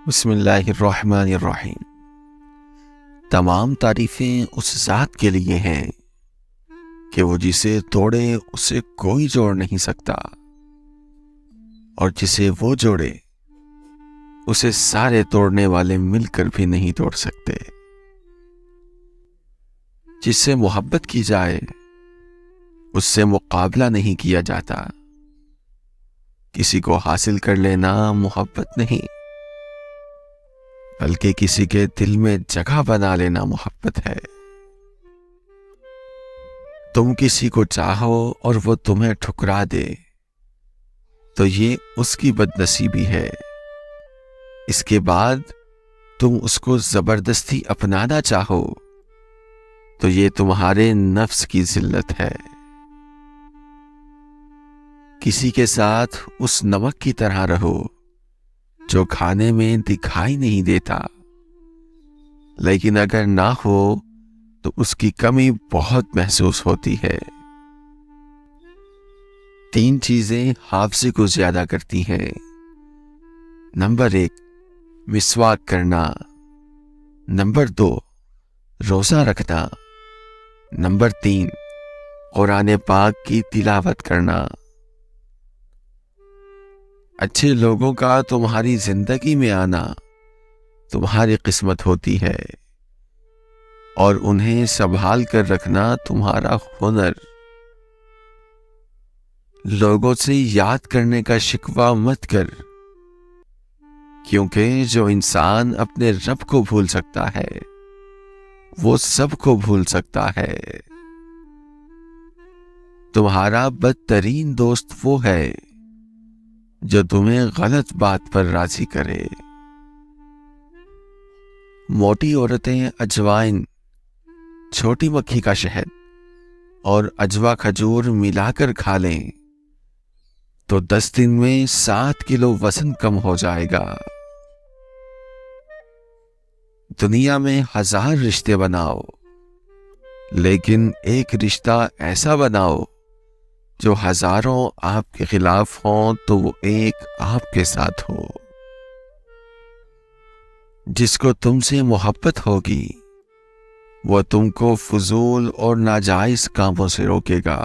بسم اللہ الرحمن الرحیم۔ تمام تعریفیں اس ذات کے لیے ہیں کہ وہ جسے توڑے اسے کوئی جوڑ نہیں سکتا، اور جسے وہ جوڑے اسے سارے توڑنے والے مل کر بھی نہیں توڑ سکتے۔ جس سے محبت کی جائے اس سے مقابلہ نہیں کیا جاتا۔ کسی کو حاصل کر لینا محبت نہیں، بلکہ کسی کے دل میں جگہ بنا لینا محبت ہے۔ تم کسی کو چاہو اور وہ تمہیں ٹھکرا دے تو یہ اس کی بد نصیبی ہے۔ اس کے بعد تم اس کو زبردستی اپنانا چاہو تو یہ تمہارے نفس کی ذلت ہے۔ کسی کے ساتھ اس نمک کی طرح رہو جو کھانے میں دکھائی نہیں دیتا، لیکن اگر نہ ہو تو اس کی کمی بہت محسوس ہوتی ہے۔ 3 چیزیں حافظے کو زیادہ کرتی ہیں۔ نمبر 1 مسواک کرنا، نمبر 2 روزہ رکھنا، نمبر 3 قرآن پاک کی تلاوت کرنا۔ اچھے لوگوں کا تمہاری زندگی میں آنا تمہاری قسمت ہوتی ہے، اور انہیں سنبھال کر رکھنا تمہارا ہنر۔ لوگوں سے یاد کرنے کا شکوہ مت کر، کیونکہ جو انسان اپنے رب کو بھول سکتا ہے وہ سب کو بھول سکتا ہے۔ تمہارا بدترین دوست وہ ہے جو تمہیں غلط بات پر راضی کرے۔ موٹی عورتیں اجوائن، چھوٹی مکھی کا شہد اور اجوا کھجور ملا کر کھا لیں تو 10 دن میں 7 کلو وزن کم ہو جائے گا۔ دنیا میں 1000 رشتے بناؤ، لیکن ایک رشتہ ایسا بناؤ جو ہزاروں آپ کے خلاف ہوں تو وہ ایک آپ کے ساتھ ہو۔ جس کو تم سے محبت ہوگی وہ تم کو فضول اور ناجائز کاموں سے روکے گا۔